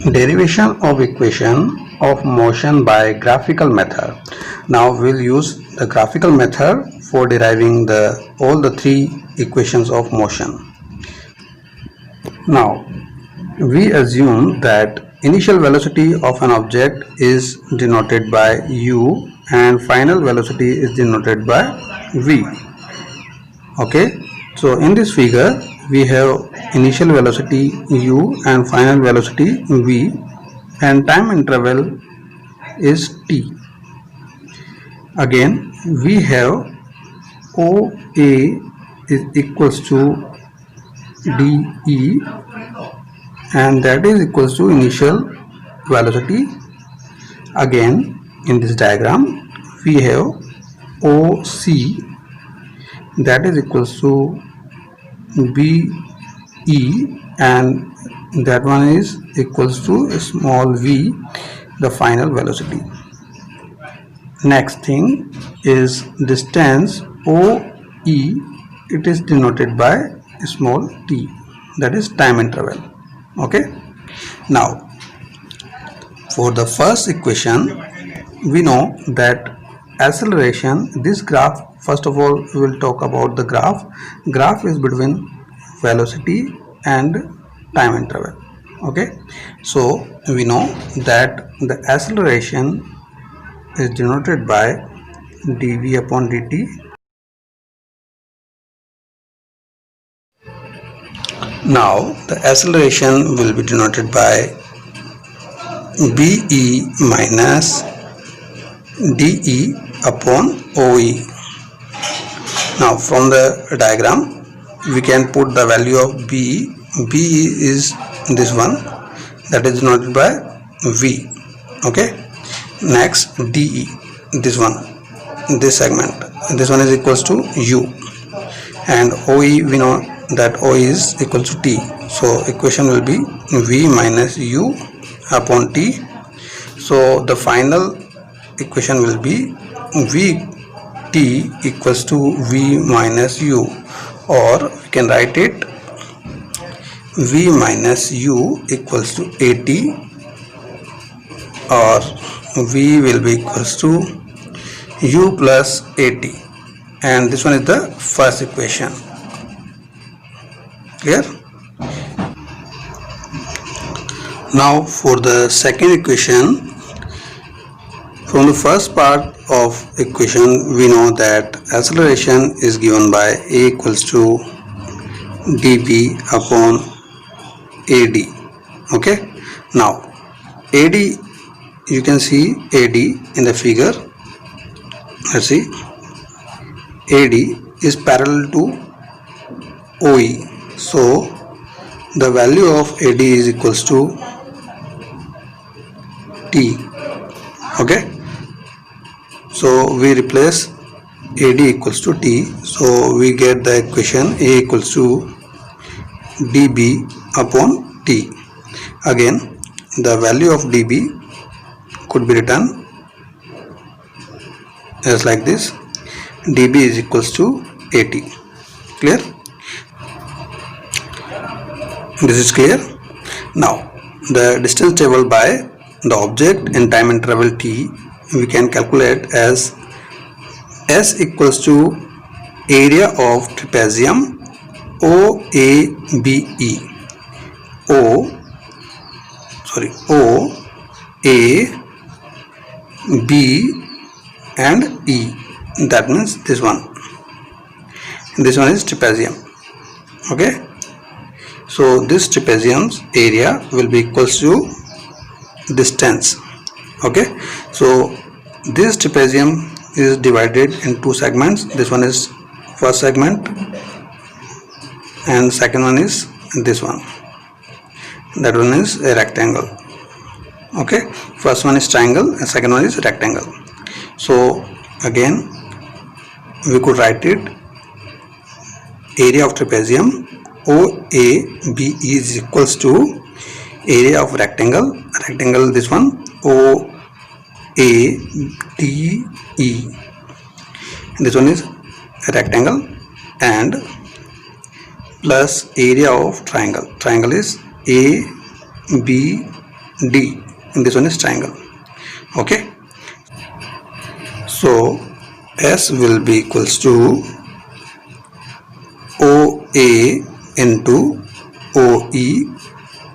Derivation of equation of motion by graphical method. Now we'll use the graphical method for deriving all the three equations of motion. Now we assume that initial velocity of an object is denoted by u and final velocity is denoted by v. Okay, so in this figure we have initial velocity u and final velocity v, and time interval is t. Again we have OA is equals to DE, and that is equals to initial velocity. Again in this diagram we have OC, that is equals to BE, and that one is equals to small v, the final velocity. Next thing is distance OE, it is denoted by small t, that is time interval. Okay, now for the first equation we know that acceleration, this graph, first of all we will talk about the graph is between velocity and time interval. Okay, so we know that the acceleration is denoted by dv upon dt. Now the acceleration will be denoted by be minus de upon OE. Now from the diagram we can put the value of B. B is this one, that is denoted by V. Okay, next DE, this one, this segment, this one is equals to U, and OE, we know that OE is equal to T, so equation will be V minus U upon T. So the final equation will be Vt equals to V minus U, or we can write it V minus U equals to AT, or V will be equals to U plus AT, and this one is the first equation. Clear? Now for the second equation, from the first part of equation we know that acceleration is given by A equals to dv upon AD. Okay, now AD, you can see AD in the figure. Let's see, AD is parallel to OE, so the value of AD is equals to T. Okay, so we replace AD equals to T, so we get the equation A equals to dB upon T. Again the value of dB could be written as like this, dB is equals to AT. Clear? This is clear. Now the distance traveled by the object in time interval t we can calculate as S equals to area of trapezium OABE. O A B and E, that means this one is trapezium. Okay, so this trapezium's area will be equals to distance. Okay, so this trapezium is divided in two segments. This one is first segment and second one is this one, that one is a rectangle. Okay, first one is triangle and second one is rectangle. So again we could write it, area of trapezium OABE is equals to area of rectangle this one OADE, this one is a rectangle, and plus area of triangle is ABCD, D, and this one is triangle. Okay, so S will be equals to OA into OE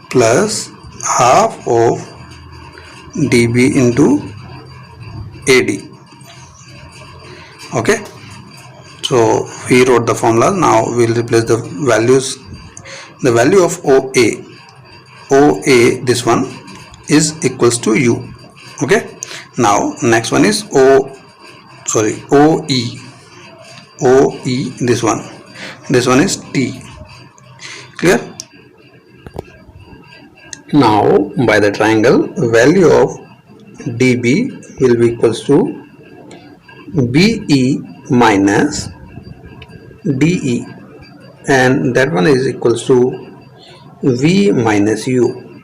plus half of dB into AD. Okay, so we wrote the formula. Now we will replace the values. The value of OA, this one is equals to U. Okay, now next one is OE, this one is T. Clear? Now by the triangle, value of dB will be equals to BE minus DE, and that one is equals to V minus U.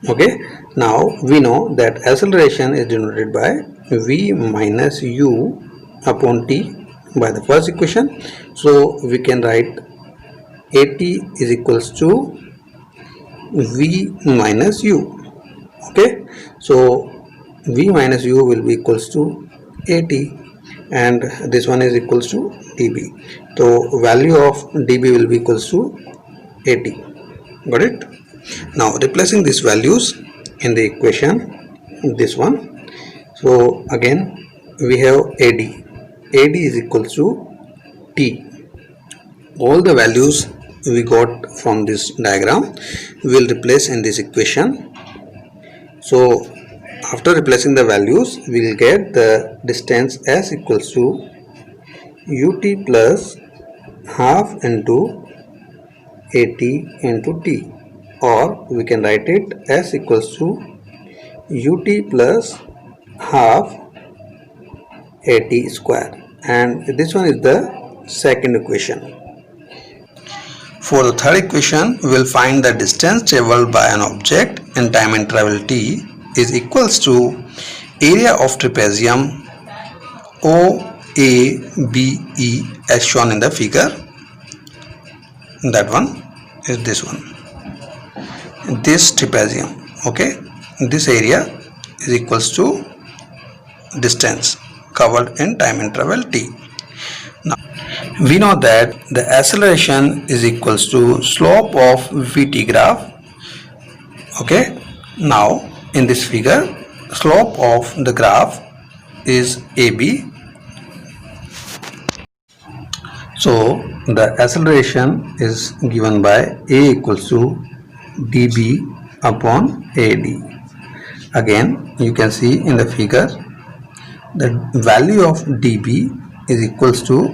Okay, now we know that acceleration is denoted by V minus U upon T by the first equation. So we can write AT is equals to V minus U. Okay, so V minus U will be equals to AT, and this one is equals to dB. So value of dB will be equals to 80. Got it? Now replacing these values in the equation, this one. So again we have AD is equals to T. All the values we got from this diagram we will replace in this equation. So after replacing the values, we will get the distance S equals to UT plus half into AT into T, or we can write it S equals to UT plus half AT square, and this one is the second equation. For the third equation, we will find the distance traveled by an object in time interval t is equals to area of trapezium OABE as shown in the figure. That one is this one. This trapezium, okay, this area is equals to distance covered in time interval t. Now we know that the acceleration is equals to slope of VT graph. Okay, now in this figure, slope of the graph is AB. So the acceleration is given by A equals to dB upon AD. Again, you can see in the figure the value of dB is equals to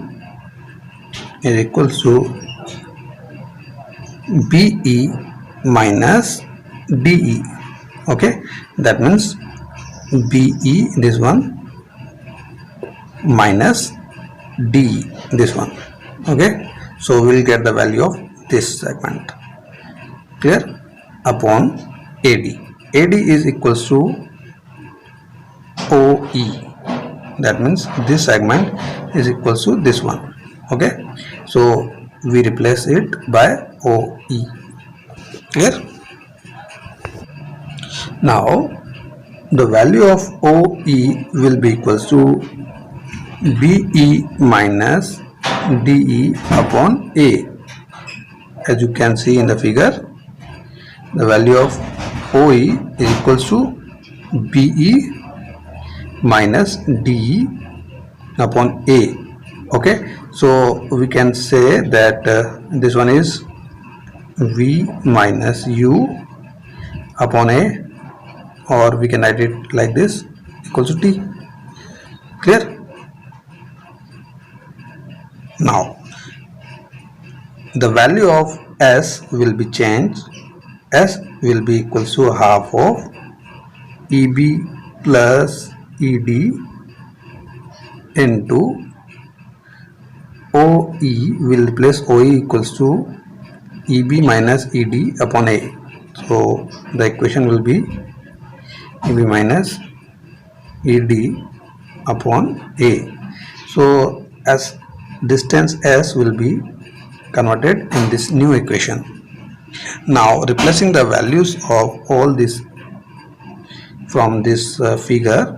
BE minus DE. Okay, that means BE this one minus DE this one. Okay, so we will get the value of this segment. Clear? Upon AD. AD is equals to OE. That means this segment is equals to this one. Okay, so we replace it by OE. Clear? Now the value of OE will be equals to BE minus DE upon A. As you can see in the figure, the value of OE is equals to BE minus DE upon A. Okay, so we can say that this one is V minus U upon A, or we can write it like this, equals to T. Clear? Now the value of S will be changed. S will be equals to half of EB plus ED into OE will replace OE equals to EB minus ED upon A. So the equation will be EB minus ED upon A. So as distance S will be converted in this new equation. Now replacing the values of all these from this figure,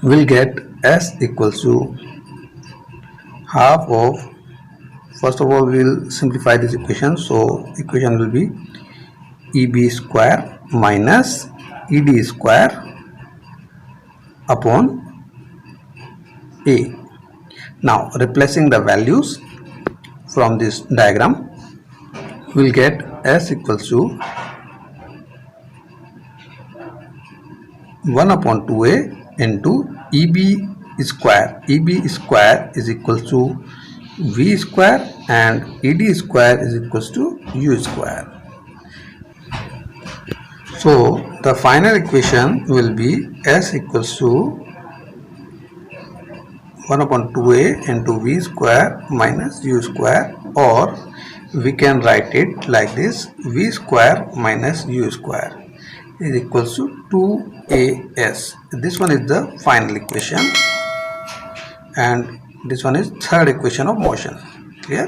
we'll get S equals to half of, first of all we'll simplify this equation, so equation will be EB square minus ED square upon A. Now replacing the values from this diagram, we'll get S equals to 1 upon 2A into EB square. EB square is equal to V square and ED square is equals to U square. So the final equation will be S equals to 1 upon 2A into V square minus U square, or we can write it like this: V square minus U square is equals to 2AS. This one is the final equation and this one is third equation of motion. Clear?